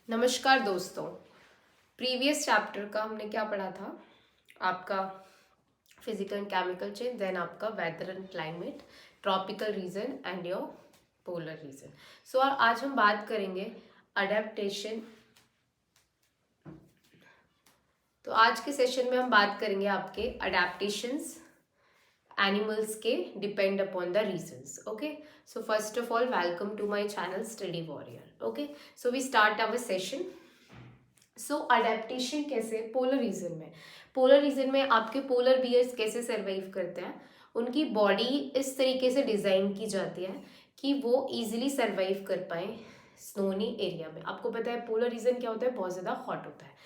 नमस्कार दोस्तों। Previous chapter का हमने क्या पढ़ा था? आपका physical and chemical change, then आपका weather and climate, tropical region and your polar region. So आज हम बात करेंगे अडेप्टेशन। तो आज के सेशन में हम बात करेंगे आपके अडेप्टेशंस एनिमल्स के depend upon the regions. Okay, so first of all welcome to my channel study warrior. Okay, so we start our session. So adaptation कैसे पोलर रीजन में आपके पोलर बियर्स कैसे सरवाइव करते हैं? उनकी बॉडी इस तरीके से डिज़ाइन की जाती है कि वो इजीली सरवाइव कर पाए स्नोनी एरिया में। आपको पता है पोलर रीजन क्या होता है? बहुत ज़्यादा हॉट होता है।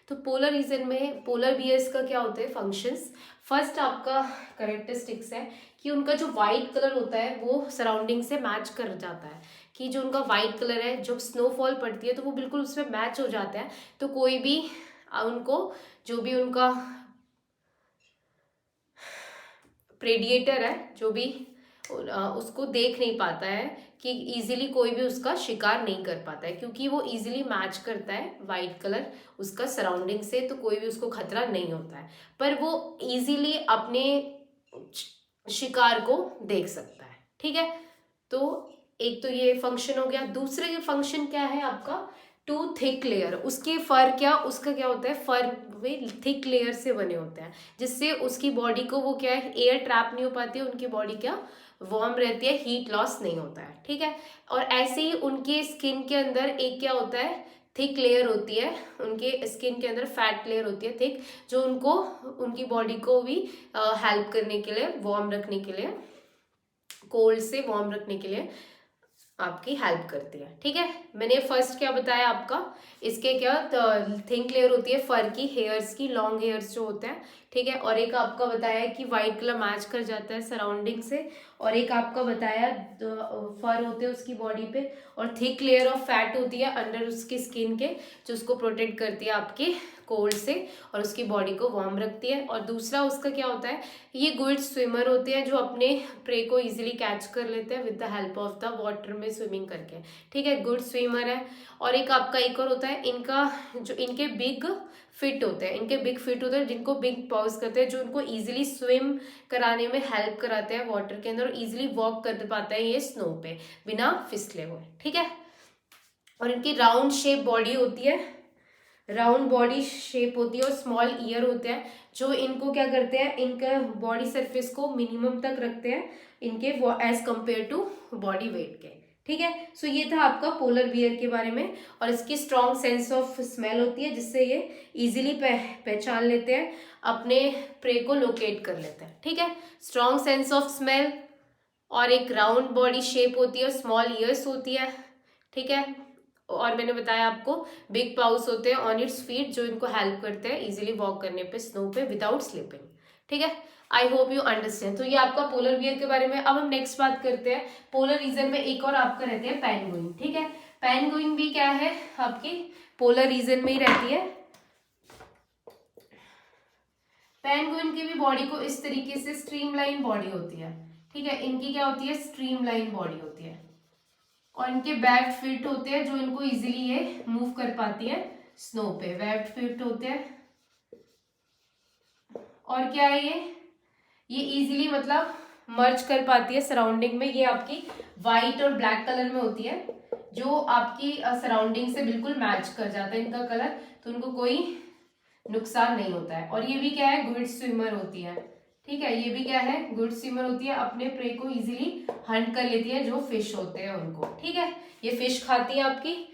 तो पोलर रीजन में पोलर बियर्स का क्या होता है फंक्शंस? फर्स्ट आपका करेक्टरिस्टिक्स है कि उनका जो वाइट कलर होता है वो सराउंडिंग से मैच कर जाता है, कि जो उनका वाइट कलर है जब स्नोफॉल पड़ती है तो वो बिल्कुल उसमें मैच हो जाता है। तो कोई भी उनको जो भी उनका प्रेडिएटर है जो भी उसको देख नहीं पाता है, कि इजीली कोई भी उसका शिकार नहीं कर पाता है, क्योंकि वो इजीली मैच करता है वाइट कलर उसका सराउंडिंग से, तो कोई भी उसको खतरा नहीं होता है। पर वो इजीली अपने शिकार को देख सकता है। ठीक है, तो एक तो ये फंक्शन हो गया। दूसरा ये फंक्शन क्या है आपका? Two thick layer. उसके फर क्या, उसका क्या होता है? फर वे थिक लेयर से बने होते हैं, जिससे उसकी बॉडी को वो क्या है, एयर ट्रैप नहीं हो पाती है, उनकी बॉडी क्या वार्म रहती है, हीट लॉस नहीं होता है। ठीक है, और ऐसे ही उनके स्किन के अंदर एक क्या होता है, थिक लेयर होती है। उनके स्किन के अंदर फैट लेयर होती है थिक, जो उनको उनकी बॉडी को भी हेल्प करने के लिए, वार्म रखने के लिए, कोल्ड से वार्म रखने के लिए आपकी हेल्प करती है। ठीक है, मैंने फर्स्ट क्या बताया आपका, इसके क्या थिंक लेयर होती है फर की, हेयर्स की, लॉन्ग हेयर्स जो होते हैं। ठीक है, और एक आपका बताया कि वाइट कलर मैच कर जाता है सराउंडिंग से, और एक आपका बताया फर होते हैं उसकी बॉडी पे, और थिक लेयर ऑफ फैट होती है अंडर उसकी स्किन के, जो उसको प्रोटेक्ट करती है आपके कोल्ड से और उसकी बॉडी को वार्म रखती है। और दूसरा उसका क्या होता है, ये गुड स्विमर होते हैं जो अपने प्रे को इजीली कैच कर लेते हैं with the help of the water में स्विमिंग करके। ठीक है, गुड स्विमर है। और एक आपका एक और होता है, इनका जो इनके बिग फिट होते हैं, इनके बिग फिट होते हैं जिनको बिग पॉज करते हैं, जो इनको इजीली स्विम कराने में हेल्प कराते हैं वाटर के अंदर, और इजीली वॉक कर पाते हैं ये स्नो पे बिना फिसले हुए। ठीक है, और इनकी राउंड शेप बॉडी होती है, राउंड बॉडी शेप होती है, और स्मॉल ईयर होते हैं जो इनको क्या करते हैं, इनका बॉडी सरफेस को मिनिमम तक रखते हैं इनके as compare to body weight के। ठीक है, सो ये था आपका पोलर बियर के बारे में। और इसकी स्ट्रॉन्ग सेंस ऑफ स्मेल होती है, जिससे ये इजीली पहचान लेते हैं, अपने प्रे को लोकेट कर लेते हैं। ठीक है, स्ट्रॉन्ग सेंस ऑफ स्मेल, और एक राउंड बॉडी शेप होती है, स्मॉल ईयर्स होती है। ठीक है, और मैंने बताया आपको बिग पाउस होते हैं ऑन इट्स फीट, जो इनको हेल्प करते हैं इजीली वॉक करने पे स्नो पे विदाउट स्लिपिंग। ठीक है, आई होप यू अंडरस्टैंड। तो ये आपका पोलर बियर के बारे में। अब हम नेक्स्ट बात करते हैं पोलर रीजन में एक और आपका रहते हैं पेंगुइन। ठीक है, पेंगुइन भी क्या है आपकी पोलर रीजन में ही रहती है। पेंगुइन की भी बॉडी को इस तरीके से स्ट्रीमलाइन बॉडी होती है। ठीक है, इनकी क्या होती है, स्ट्रीमलाइन बॉडी होती है, और इनके बैक फिट होते हैं जो इनको इजीली ये मूव कर पाती है स्नो पे, वेब फिट होते हैं। और क्या है ये इजीली मतलब मर्ज कर पाती है सराउंडिंग में। ये आपकी वाइट और ब्लैक कलर में होती है, जो आपकी सराउंडिंग से बिल्कुल मैच कर जाता है इनका कलर, तो उनको कोई नुकसान नहीं होता है। और ये भी क्या है, गुड स्विमर होती है। ठीक है, ये भी क्या है, गुड स्विमर होती है, अपने प्रे को इजीली हंट कर लेती है जो फिश होते हैं उनको। ठीक है, ये फिश खाती है आपकी,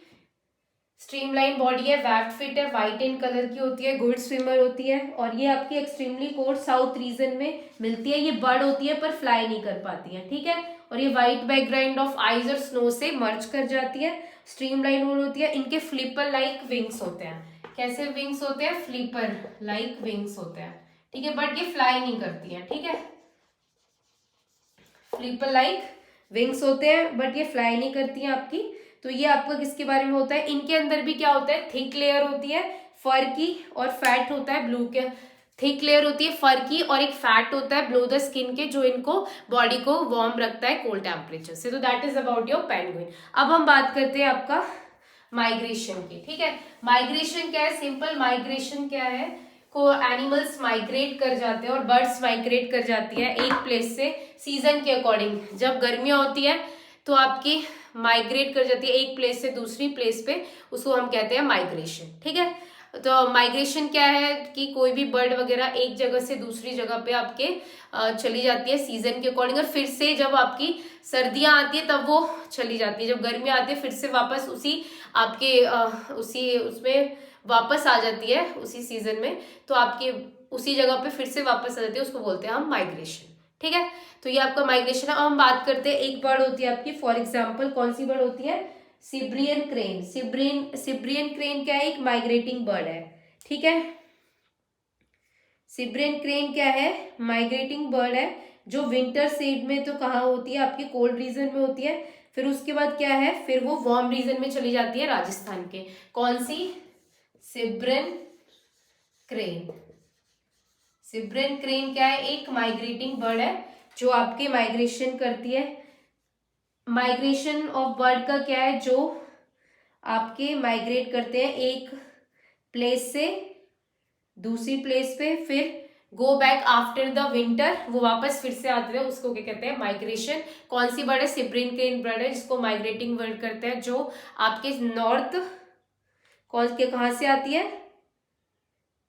स्ट्रीमलाइन बॉडी है, वेब फिट है, व्हाइट इन कलर की होती है, गुड स्विमर होती है, और ये आपकी एक्सट्रीमली कोल्ड साउथ रीजन में मिलती है। ये बर्ड होती है पर फ्लाई नहीं कर पाती है। ठीक है, और ये व्हाइट बैकग्राउंड ऑफ आइज और स्नो से मर्ज कर जाती है, स्ट्रीमलाइन होती है। इनके फ्लिपर लाइक विंग्स होते हैं। कैसे विंग्स होते हैं, फ्लिपर लाइक विंग्स होते हैं। ठीक है, बट ये फ्लाई नहीं करती है। ठीक है, फ्लिपर लाइक विंग्स होते हैं बट ये फ्लाई नहीं करती हैं आपकी। तो ये आपका किसके बारे में होता है, इनके अंदर भी क्या होता है, थिक लेयर होती है फर की, और फैट होता है ब्लू के, थिक लेयर होती है फर की, और एक फैट होता है ब्लो द स्किन के, जो इनको बॉडी को वार्म रखता है कोल्ड टेम्परेचर से। तो that is about your penguin. अब हम बात करते हैं आपका माइग्रेशन की। ठीक है, माइग्रेशन क्या है, सिंपल माइग्रेशन क्या है, को एनिमल्स माइग्रेट कर जाते हैं और बर्ड्स माइग्रेट कर जाती है एक प्लेस से सीजन के अकॉर्डिंग। जब गर्मियां होती है तो आपकी माइग्रेट कर जाती है एक प्लेस से दूसरी प्लेस पे, उसको हम कहते हैं माइग्रेशन। ठीक है, तो माइग्रेशन क्या है कि कोई भी बर्ड वगैरह एक जगह से दूसरी जगह पे आपके चली जाती है सीजन के अकॉर्डिंग, और फिर से जब आपकी सर्दियां आती है तब वो चली जाती है, जब गर्मियां आती है फिर से वापस उसी आपके उसी उसमें वापस आ जाती है उसी सीजन में, तो आपके उसी जगह पे फिर से वापस आ जाती है, उसको बोलते हैं हम माइग्रेशन। ठीक है, तो ये आपका माइग्रेशन है। अब हम बात करते हैं, एक बर्ड होती है आपकी, फॉर एग्जाम्पल कौन सी बर्ड होती है, सिब्रियन क्रेन। सिब्रियन क्रेन क्या है, एक माइग्रेटिंग बर्ड है। ठीक है, सिब्रियन क्रेन क्या है, माइग्रेटिंग बर्ड है, जो विंटर सीड में तो कहाँ होती है, आपके कोल्ड रीजन में होती है, फिर उसके बाद क्या है, फिर वो वार्म रीजन में चली जाती है राजस्थान के। कौन सी, सिब्रियन क्रेन। सिब्रियन क्रेन क्या है, एक माइग्रेटिंग बर्ड है जो आपके माइग्रेशन करती है। माइग्रेशन ऑफ बर्ड का क्या है, जो आपके माइग्रेट करते हैं एक प्लेस से दूसरी प्लेस पे, फिर go back after the winter, वो वापस फिर से आते हैं, उसको क्या कहते हैं, माइग्रेशन। कौन सी बर्ड है, सिब्रियन क्रेन बर्ड है, जिसको माइग्रेटिंग बर्ड करते हैं, जो आपके नॉर्थ कौन के कहाँ से आती है,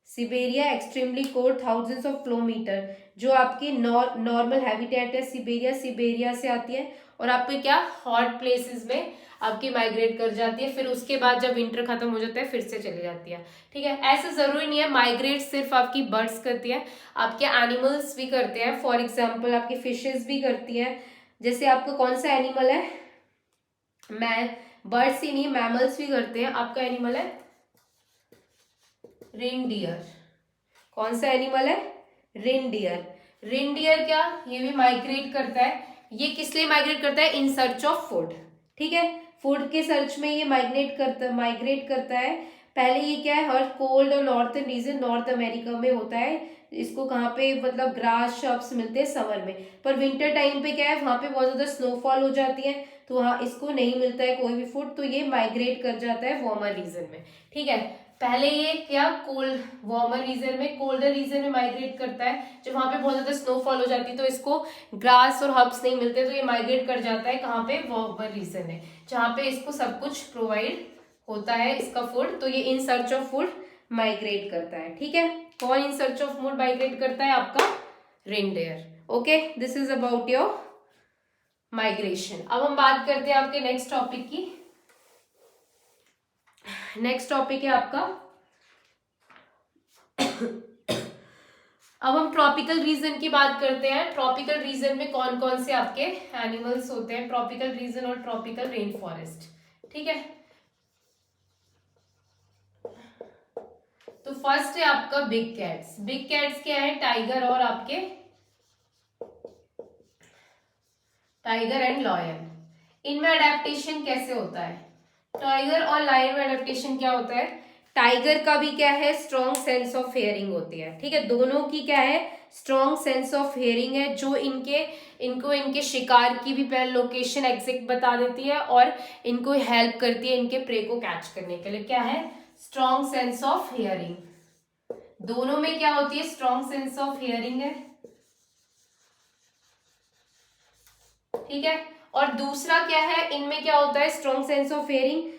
Siberia extremely cold thousands of kilometre, जो आपकी नॉर्मल हैबिटेट है सिबेरिया, सिबेरिया से आती है और आपके क्या हॉट प्लेसेस में आपकी माइग्रेट कर जाती है, फिर उसके बाद जब विंटर खत्म हो जाता है फिर से चली जाती है। ठीक है, ऐसा जरूरी नहीं है माइग्रेट सिर्फ आपकी बर्ड्स करती है, आपके एनिमल्स भी करते हैं। फॉर एग्जाम्पल आपकी फिशेस भी करती हैं। जैसे आपका कौन सा एनिमल है, बर्ड्स ही नहीं मैमल्स भी करते हैं। आपका एनिमल है रेनडियर। कौन सा एनिमल है, रेनडियर। रेनडियर क्या, ये भी माइग्रेट करता है। ये किस लिए माइग्रेट करता है, इन सर्च ऑफ फूड। ठीक है, फूड के सर्च में ये माइग्रेट करता है। पहले ये क्या है, हर कोल्ड और नॉर्थन रीजन, नॉर्थ अमेरिका में होता है। इसको कहाँ पे, मतलब ग्रास शॉप्स मिलते हैं समर में, पर विंटर टाइम पे क्या है, वहां पे बहुत ज्यादा स्नोफॉल हो जाती है, तो वहाँ इसको नहीं मिलता है कोई भी फूड, तो ये माइग्रेट कर जाता है वार्मर रीजन में। ठीक है, पहले ये क्या कोल्ड वार्मर रीजन में, कोल्डर रीजन में माइग्रेट करता है, जब वहां पे बहुत ज्यादा स्नोफॉल हो जाती है तो इसको ग्रास और हर्ब्स नहीं मिलते, तो ये माइग्रेट कर जाता है कहाँ पे, वार्मर रीजन में, जहाँ पे इसको सब कुछ प्रोवाइड होता है इसका फूड, तो ये in search of food migrate करता है। ठीक है, कौन in search of food migrate करता है, आपका reindeer. Okay, this is about your migration. अब हम बात करते हैं आपके नेक्स्ट टॉपिक की। नेक्स्ट टॉपिक है आपका अब हम ट्रॉपिकल रीजन की बात करते हैं। ट्रॉपिकल रीजन में कौन कौन से आपके एनिमल्स होते हैं, ट्रॉपिकल रीजन और ट्रॉपिकल रेन फॉरेस्ट। ठीक है, तो फर्स्ट है आपका बिग कैट्स। बिग कैट्स क्या है, टाइगर और आपके टाइगर एंड लॉयन। इनमें अडेप्टेशन कैसे होता है, टाइगर और लायन में अडेप्टेशन क्या होता है, टाइगर का भी क्या है, स्ट्रॉन्ग सेंस ऑफ हियरिंग होती है। ठीक है, दोनों की क्या है, स्ट्रॉन्ग सेंस ऑफ हियरिंग है, जो इनके शिकार की भी पहले लोकेशन एग्जैक्ट बता देती है और इनको हेल्प करती है इनके प्रे को कैच करने के लिए। क्या है, स्ट्रॉन्ग सेंस ऑफ हियरिंग। दोनों में क्या होती है, स्ट्रॉन्ग सेंस ऑफ हियरिंग है। ठीक है, और दूसरा क्या है, इनमें क्या होता है, स्ट्रॉन्ग सेंस ऑफ हियरिंग,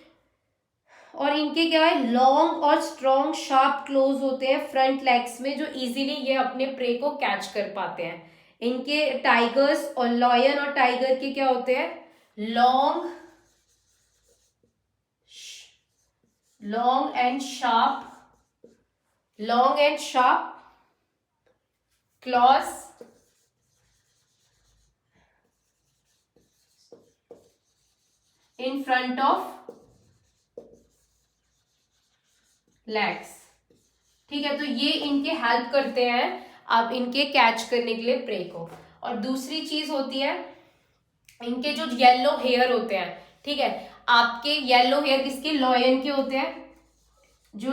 और इनके क्या है, लॉन्ग और स्ट्रॉन्ग शार्प क्लोज होते हैं फ्रंट लेग्स में, जो इजीली ये अपने प्रे को कैच कर पाते हैं। इनके टाइगर्स और लॉयन और टाइगर के क्या होते हैं, long and sharp clause in front of legs. ठीक है, तो ये इनके हेल्प करते हैं आप इनके कैच करने के लिए प्रे को। और दूसरी चीज होती है इनके जो येलो हेयर होते हैं। ठीक है, आपके येलो हेयर किसके, लॉयन के होते हैं। जो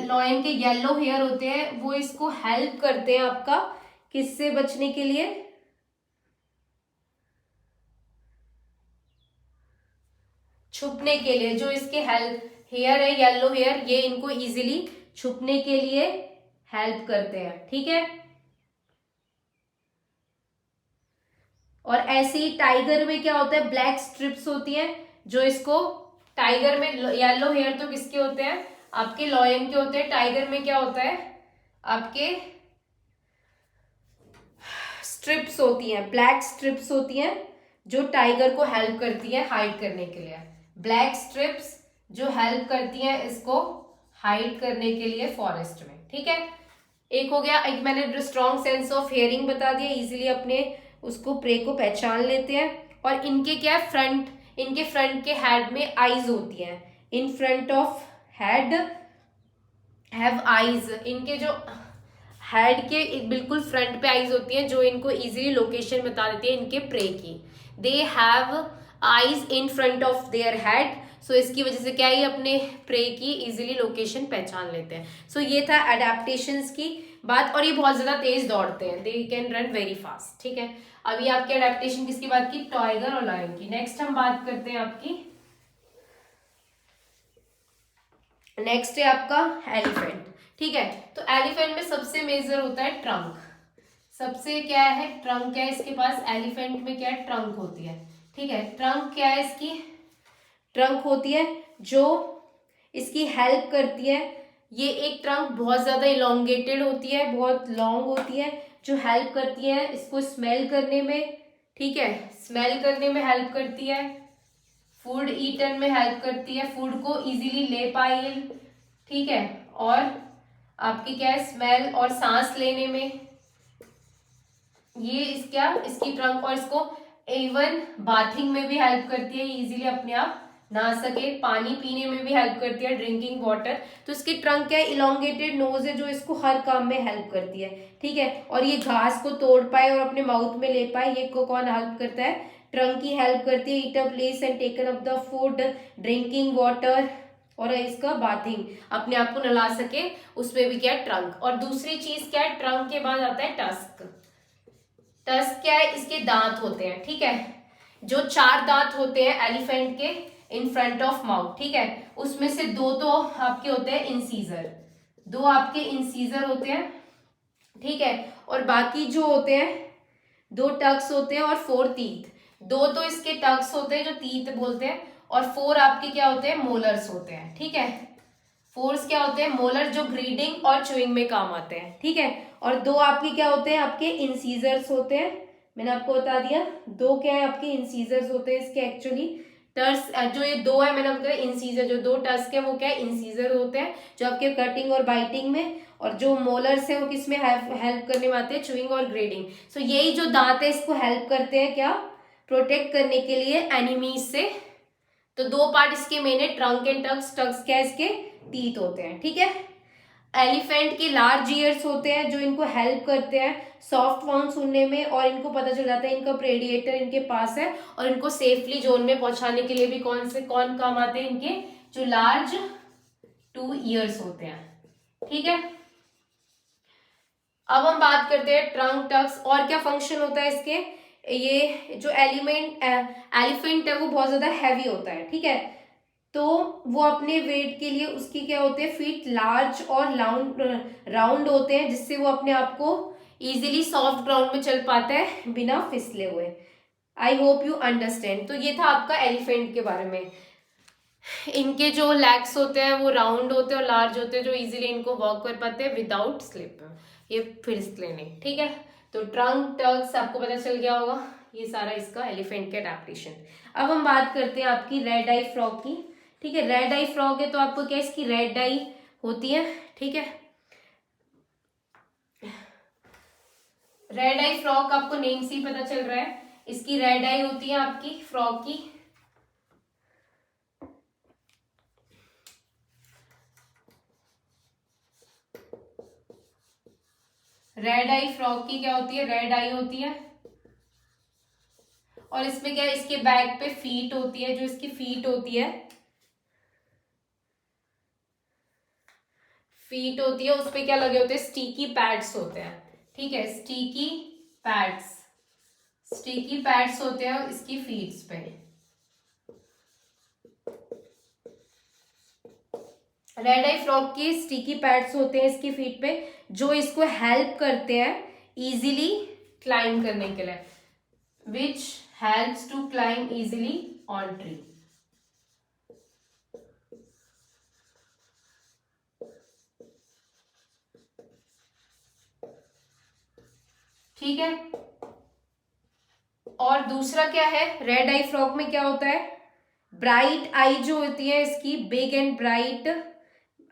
लॉयन के येलो हेयर होते हैं वो इसको हेल्प करते हैं आपका किससे बचने के लिए, छुपने के लिए, जो इसके हेयर है येलो हेयर, ये इनको इजीली छुपने के लिए हेल्प करते हैं, ठीक है। और ऐसे ही टाइगर में क्या होता है, ब्लैक स्ट्रिप्स होती हैं, जो इसको, टाइगर में येलो हेयर तो किसके होते हैं, आपके लॉयन के होते हैं। टाइगर में क्या होता है, आपके स्ट्रिप्स होती हैं, ब्लैक स्ट्रिप्स होती हैं, जो टाइगर को हेल्प करती है हाइड करने के लिए। ब्लैक स्ट्रिप्स जो हेल्प करती हैं इसको हाइड करने के लिए फॉरेस्ट में, ठीक है। एक हो गया, एक मैंने स्ट्रॉन्ग सेंस ऑफ हियरिंग बता दिया, इजीली अपने उसको प्रे को पहचान लेते हैं। और इनके क्या है, फ्रंट, इनके फ्रंट के हेड में आईज होती हैं, इन front of head have eyes, इनके जो हेड के बिल्कुल फ्रंट पे आईज होती हैं, जो इनको इजीली लोकेशन बता देती है इनके प्रे की। They have eyes in front of their head, so इसकी वजह से क्या है, अपने प्रे की इजीली लोकेशन पहचान लेते हैं। सो ये था एडेप्टेशंस की बात। और ये बहुत ज्यादा तेज दौड़ते हैं, they can run very fast, ठीक है। अभी आपके एडेप्टेशन किसकी बात की, टाइगर और लायन की। नेक्स्ट हम बात करते हैं आपकी, नेक्स्ट है आपका एलिफेंट, ठीक है। तो एलिफेंट में सबसे मेजर होता है ट्रंक, सबसे क्या है, ट्रंक क्या है इसके पास, एलिफेंट में क्या है, ट्रंक होती है, ठीक है। ट्रंक क्या है इसकी, ट्रंक होती है जो इसकी हेल्प करती है। ये एक ट्रंक बहुत ज्यादा इलोंगेटेड होती है, बहुत लॉन्ग होती है, जो हेल्प करती है इसको स्मेल करने में, ठीक है, स्मेल करने में हेल्प करती है, फूड ईटन में हेल्प करती है, फूड को इजीली ले पाए, ठीक है। और आपकी क्या है, स्मेल और सांस लेने में, ये इसकी ट्रंक, और इसको इवन बाथिंग में भी हेल्प करती है, इजीली अपने आप नहा सके, पानी पीने में भी हेल्प करती है, ड्रिंकिंग वाटर। तो इसकी ट्रंक क्या है, इलोंगेटेड नोज है, जो इसको हर काम में हेल्प करती है, ठीक है। और ये घास को तोड़ पाए और अपने माउथ में ले पाए, ये को कौन हेल्प करता है, ट्रंक की हेल्प करती है। Eat a place and taken up the food, drinking water, और इसका बाथिंग, अपने आप को नला सके, उसमें भी क्या है, ट्रंक। और दूसरी चीज क्या है, ट्रंक के बाद आता है टस्क। टस्क क्या है, इसके दांत होते हैं, ठीक है। जो 4 दांत होते हैं एलिफेंट के इन फ्रंट ऑफ माउथ, ठीक है, उसमें से 2 तो आपके होते हैं इंसीजर, 2 आपके इंसीजर होते हैं, ठीक है। और बाकी जो होते हैं 2 टक्स होते हैं और 4 टीथ, 2 तो इसके टक्स होते हैं जो टीथ बोलते हैं, और 4 आपके क्या होते हैं, मोलर्स होते हैं, ठीक है। फोर्स क्या होते हैं, मोलर, जो ग्रीडिंग और च्यूइंग में काम आते हैं, ठीक है। और 2 आपके क्या होते हैं, आपके इंसीजर्स होते हैं, मैंने आपको बता दिया 2 क्या है, आपके इंसीजर्स होते हैं इसके एक्चुअली। टर्स जो ये 2 है, मैंने आपको इंसीजर, जो 2 टस्क है वो क्या है, इंसीजर होते हैं, जो आपके कटिंग और बाइटिंग में, और जो मोलर्स है वो किसमें हेल्प करने में आते हैं, च्यूइंग और ग्रेडिंग। सो यही जो दांत है इसको हेल्प करते हैं क्या, प्रोटेक्ट करने के लिए एनिमीज से। तो 2 पार्ट इसके मेन है, ट्रंक एंड टक्स। टक्स क्या है, इसके टीथ होते हैं, ठीक है। एलिफेंट के लार्ज ईयर्स होते हैं, जो इनको हेल्प करते हैं सॉफ्ट साउंड सुनने में, और इनको पता चल जाता है इनका प्रेडिएटर इनके पास है, और इनको सेफली जोन में पहुंचाने के लिए भी कौन काम आते हैं, इनके जो लार्ज 2 ईयर्स होते हैं, ठीक है। अब हम बात करते हैं ट्रंक, टक्स, और क्या फंक्शन होता है इसके। ये जो एलिफेंट है वो बहुत ज्यादा हैवी होता है, ठीक है। तो वो अपने वेट के लिए, उसकी क्या होते हैं, फीट लार्ज और राउंड होते हैं, जिससे वो अपने आप को इजीली सॉफ्ट ग्राउंड में चल पाता है बिना फिसले हुए। I hope you understand. तो ये था आपका एलिफेंट के बारे में। इनके जो लेग्स होते हैं वो राउंड होते हैं और लार्ज होते हैं, जो इजीली इनको वॉक कर पाते हैं विदाउट स्लिप, ये फिसले नहीं, ठीक है। तो ट्रंक, टक्स आपको पता चल गया होगा, ये सारा इसका एलिफेंट के एडेप्टेशन। अब हम बात करते हैं आपकी रेड आई फ्रॉग की, ठीक है। रेड आई फ्रॉग है तो आपको क्या, इसकी रेड आई होती है, ठीक है। रेड आई फ्रॉग आपको नेम से ही पता चल रहा है, इसकी रेड आई होती है आपकी फ्रॉग की। रेड आई फ्रॉग की क्या होती है, रेड आई होती है। और इसमें क्या है, इसके बैक पे फीट होती है, जो इसकी फीट होती है, फीट होती है, उस पे क्या लगे होते हैं, स्टिकी पैड्स होते हैं, ठीक है। स्टिकी पैड्स, स्टिकी पैड्स होते हैं इसकी फीट्स पे, रेड आई फ्रॉक की स्टिकी पैड्स होते हैं इसकी फीट पे, जो इसको हेल्प करते हैं इजीली क्लाइंब करने के लिए, which helps to climb easily on tree. ठीक है। और दूसरा क्या है, रेड आई फ्रॉक में क्या होता है, ब्राइट आई जो होती है इसकी, बिग एंड ब्राइट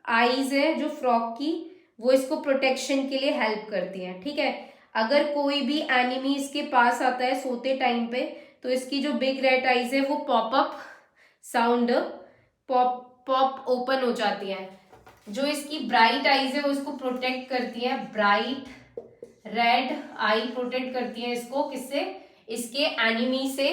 आईज है जो फ्रॉक की, वो इसको प्रोटेक्शन के लिए हेल्प करती हैं। ठीक है, अगर कोई भी एनिमी इसके पास आता है सोते टाइम पे, तो इसकी जो बिग रेड आईज है वो pop up sound, pop pop open हो जाती है। जो इसकी ब्राइट आईज है वो इसको प्रोटेक्ट करती है, ब्राइट रेड आई प्रोटेक्ट करती है इसको, किससे, इसके एनिमी से।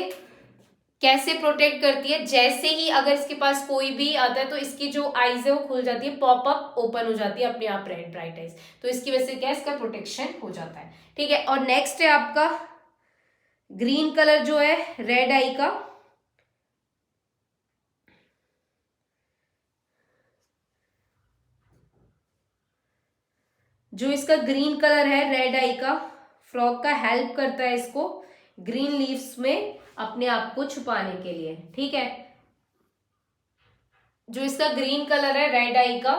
कैसे प्रोटेक्ट करती है, जैसे ही अगर इसके पास कोई भी आता है तो इसकी जो आईज है वो खुल जाती है, पॉप अप ओपन हो जाती है अपने आप, रेड ब्राइट आईज, तो इसकी वजह से क्या, इसका प्रोटेक्शन हो जाता है। ठीक है। और नेक्स्ट है आपका ग्रीन कलर जो है रेड आई का, जो इसका ग्रीन कलर है रेड आई का फ्रॉक का, हेल्प करता है इसको ग्रीन लीव्स में अपने आप को छुपाने के लिए। ठीक है, जो इसका ग्रीन कलर है रेड आई का,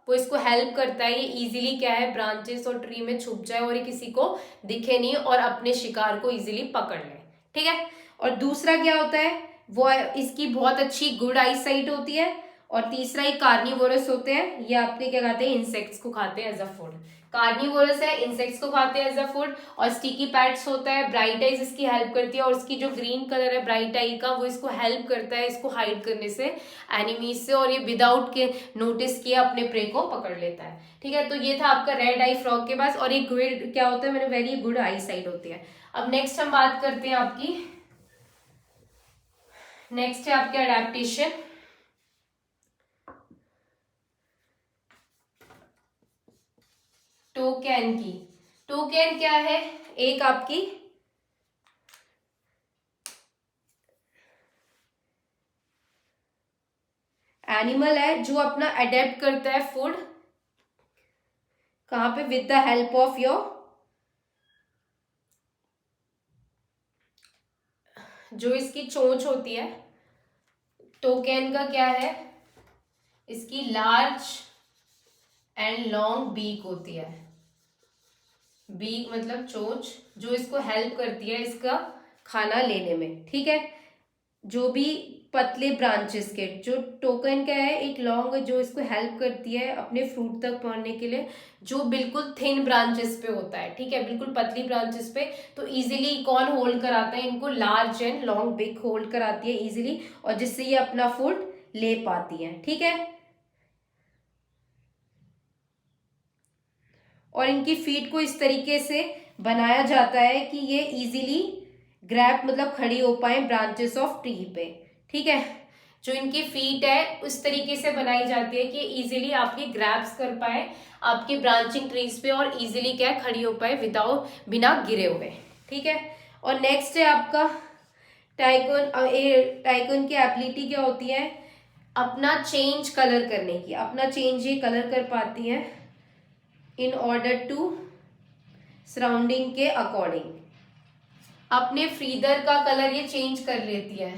वो इसको हेल्प करता है, ये इजीली क्या है, ब्रांचेस और ट्री में छुप जाए और ये किसी को दिखे नहीं और अपने शिकार को इजीली पकड़ ले। ठीक है। और दूसरा क्या होता है, वो इसकी बहुत अच्छी गुड आई साइट होती है। और तीसरा, ये कार्निवोरस होते हैं, ये आपके क्या खाते हैं, इंसेक्ट्स को खाते हैं एज अ फूड। कार्निवोरस है, इंसेक्ट्स को खाते हैं एज अ फूड। और स्टिकी पैड्स होता है, ब्राइट आईज इसकी हेल्प करती है, और इसकी जो ग्रीन कलर है ब्राइट आई का, वो इसको हेल्प करता है इसको हाइड करने से एनिमीज से, और ये विदाउट के नोटिस किए अपने प्रे को पकड़ लेता है। ठीक है, तो ये था आपका रेड आई फ्रॉक के पास। और ये गुड क्या होता है, मैंने वेरी गुड आई साइड होती है। अब नेक्स्ट हम बात करते हैं आपकी, नेक्स्ट है आपके अडेप्टेशन। टोकैन की, टोकैन क्या है, एक आपकी एनिमल है जो अपना अडेप्ट करता है फूड, कहां पे, with the help of your, जो इसकी चोंच होती है, टोकैन का क्या है, इसकी लार्ज एंड लॉन्ग बीक होती है, बीक मतलब चोंच, जो इसको हेल्प करती है इसका खाना लेने में। ठीक है, जो भी पतले ब्रांचेस के, जो टोकन का है एक लॉन्ग, जो इसको हेल्प करती है अपने फ्रूट तक पहुंचने के लिए, जो बिल्कुल थिन ब्रांचेस पे होता है। ठीक है, बिल्कुल पतली ब्रांचेस पे, तो इजीली कौन होल्ड कराता है इनको, large and long big hold कराती है इजीली, और जिससे ये अपना फूड ले पाती है। ठीक है, और इनकी फीट को इस तरीके से बनाया जाता है कि ये इजीली ग्रैब मतलब खड़ी हो पाए ब्रांचेस ऑफ ट्री पे। ठीक है, जो इनकी फीट है उस तरीके से बनाई जाती है कि इजीली आपकी ग्रैब्स कर पाए आपकी ब्रांचिंग ट्रीज पे, और इजीली क्या खड़ी हो पाए विदाउट, बिना गिरे हुए। ठीक है, और नेक्स्ट है आपका टाइकोन। टाइकोन की एबिलिटी क्या होती है, अपना चेंज कलर करने की, अपना चेंज ये कलर कर पाती है इन ऑर्डर टू सराउंडिंग के अकॉर्डिंग, अपने फ्रीदर का कलर ये चेंज कर लेती है,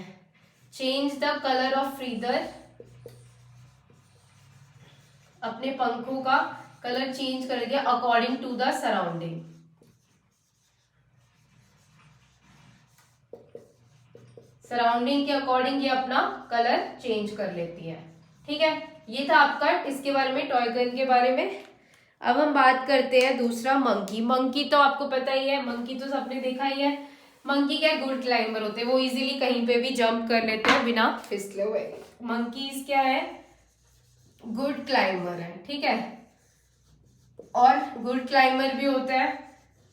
change the colour of feather, अपने पंखों का कलर चेंज कर दिया according to the surrounding, surrounding के अकॉर्डिंग ये अपना कलर चेंज कर लेती है। ठीक है, ये था आपका इसके बारे में, टॉय गन के बारे में। अब हम बात करते हैं दूसरा, मंकी। मंकी तो आपको पता ही है, मंकी तो सबने देखा ही है। मंकी क्या गुड क्लाइंबर होते हैं, वो इजीली कहीं पे भी जंप कर लेते हैं बिना फिसले हुए। मंकीज क्या है, गुड क्लाइंबर है। ठीक है, और गुड क्लाइंबर भी होता है,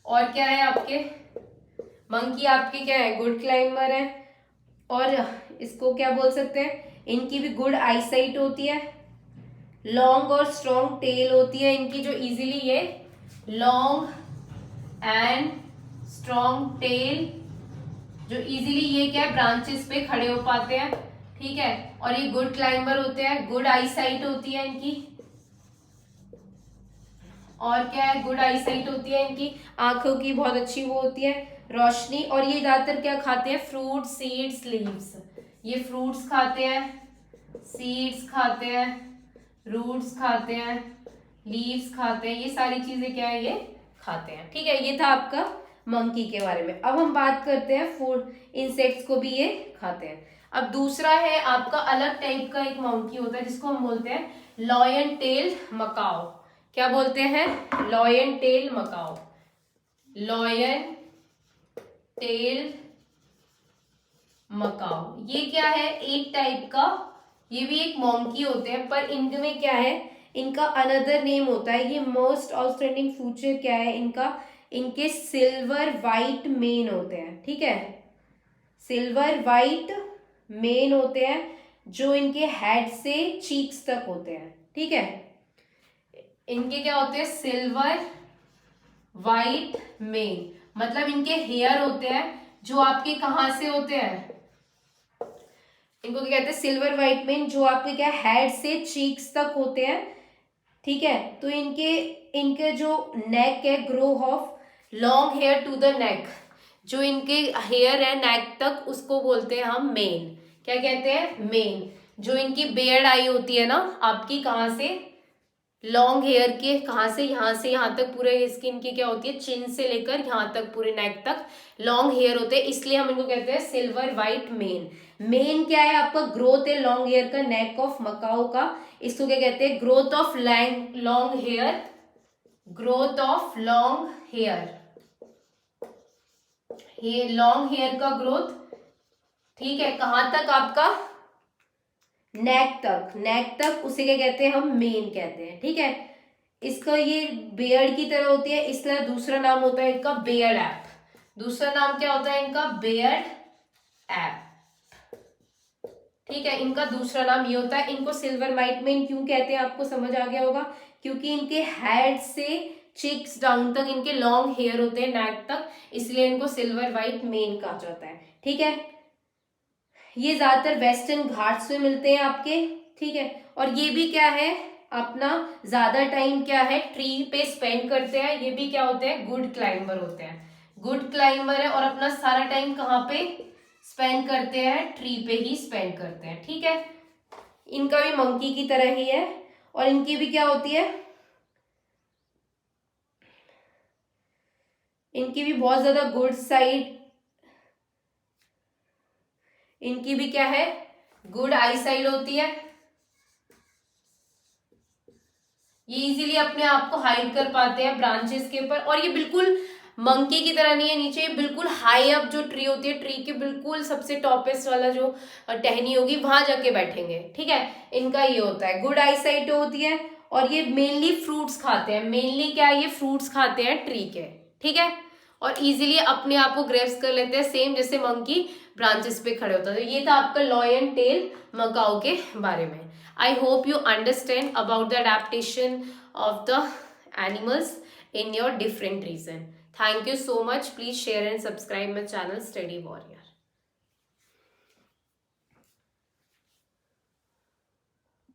और क्या है आपके, मंकी आपके क्या है, गुड क्लाइंबर है, और इसको क्या बोल सकते हैं, इनकी भी गुड आईसाइट होती है, लॉन्ग और स्ट्रॉन्ग टेल होती है इनकी, जो इजीली ये लॉन्ग एंड स्ट्रॉन्ग टेल, जो इजीली ये क्या है ब्रांचेस पे खड़े हो पाते हैं। ठीक है, और ये गुड क्लाइंबर होते हैं, गुड आई साइट होती है इनकी, और क्या है, गुड आई साइट होती है इनकी, आंखों की बहुत अच्छी वो होती है रोशनी। और ये ज्यादातर क्या खाते हैं, फ्रूट, सीड्स, लीव्स। ये फ्रूट्स खाते हैं, सीड्स खाते हैं, रूट्स खाते हैं, लीव्स खाते हैं, ये सारी चीजें क्या है, ये खाते हैं। ठीक है, ये था आपका मंकी के बारे में। अब हम बात करते हैं फूड, इंसेक्ट्स को भी ये खाते हैं। अब दूसरा है आपका अलग टाइप का एक मंकी होता है जिसको हम बोलते हैं लॉयन टेल मकाओ। क्या बोलते हैं, lion tail macaw. Lion tail macaw ये क्या है, एक टाइप का, ये भी एक मॉन्की होते हैं, पर इनमें क्या है, इनका अनदर नेम होता है। ये मोस्ट आउटस्टैंडिंग फीचर क्या है इनका, इनके सिल्वर वाइट मेन होते हैं। ठीक है, सिल्वर वाइट मेन होते हैं जो इनके हेड से चीक्स तक होते हैं। ठीक है, इनके क्या होते हैं, सिल्वर वाइट मेन, मतलब इनके हेयर होते हैं जो आपके कहां से होते हैं, इनको क्या कहते हैं, सिल्वर वाइट मेन, जो आपके क्या हेड से चीक्स तक होते हैं। ठीक है, तो इनके इनके जो नेक है, grow of long hair to the neck, जो इनके हेयर है नेक तक, उसको बोलते हैं हम मेन। क्या कहते हैं, मेन। जो इनकी बेयर्ड आई होती है ना आपकी, कहाँ से, लॉन्ग हेयर के, कहाँ से, यहाँ से यहाँ तक पूरे स्किन की क्या होती है, चिन से लेकर यहाँ तक पूरे नेक तक लॉन्ग हेयर होते हैं, इसलिए हम इनको कहते हैं सिल्वर वाइट मेन। मेन क्या है आपका, ग्रोथ है लॉन्ग हेयर का नेक ऑफ मकाओ का, इसको क्या कहते हैं, growth of long hair, growth of long hair, ये लॉन्ग हेयर का ग्रोथ। ठीक है, कहां तक आपका, नेक तक, नेक तक, उसे क्या कहते हैं, हम मेन कहते हैं। ठीक है, इसका ये बेयर्ड की तरह होती है, इसलिए दूसरा नाम होता है इनका बेयर्ड ऐप। दूसरा नाम क्या होता है इनका, बेयर्ड ऐप। ठीक है, इनका दूसरा नाम ये होता है। इनको सिल्वर वाइट मेन क्यों कहते हैं, आपको समझ आ गया होगा, क्योंकि इनके हेड से चिक्स डाउन तक इनके लॉन्ग हेयर होते हैं नेक तक, इसलिए इनको सिल्वर वाइट मेन कहा जाता है। ठीक है, ये ज्यादातर वेस्टर्न घाट्स में मिलते हैं आपके। ठीक है, और ये भी क्या है, अपना ज्यादा टाइम क्या है, ट्री पे स्पेंड करते हैं। ये भी क्या होते हैं, गुड क्लाइंबर होते हैं, गुड क्लाइंबर है, और अपना सारा टाइम कहाँ पे स्पेंड करते हैं, ट्री पे ही स्पेंड करते हैं। ठीक है, इनका भी मंकी की तरह ही है, और इनकी भी क्या होती है, इनकी भी बहुत ज्यादा गुड साइड, इनकी भी क्या है, गुड आई साइड होती है। ये इजीली अपने आप को हाइड कर पाते हैं ब्रांचेस के ऊपर, और ये बिल्कुल मंकी की तरह नहीं है नीचे, बिल्कुल हाई अप जो ट्री होती है, ट्री के बिल्कुल सबसे टॉपेस्ट वाला जो टहनी होगी वहां जाके बैठेंगे। ठीक है, इनका ये होता है, गुड आई साइट होती है, और ये मेनली फ्रूट्स खाते हैं। मेनली क्या, ये फ्रूट्स खाते हैं ट्री के। ठीक है, और इजीली अपने आप को ग्रेप्स कर लेते हैं, सेम जैसे मंकी ब्रांचेस पे खड़े होता है। तो ये था आपका लॉयन टेल मकाओ के बारे में। I hope you understand about the adaptation of the animals in your different region. Thank you so much. Please share and subscribe my channel Study Warrior.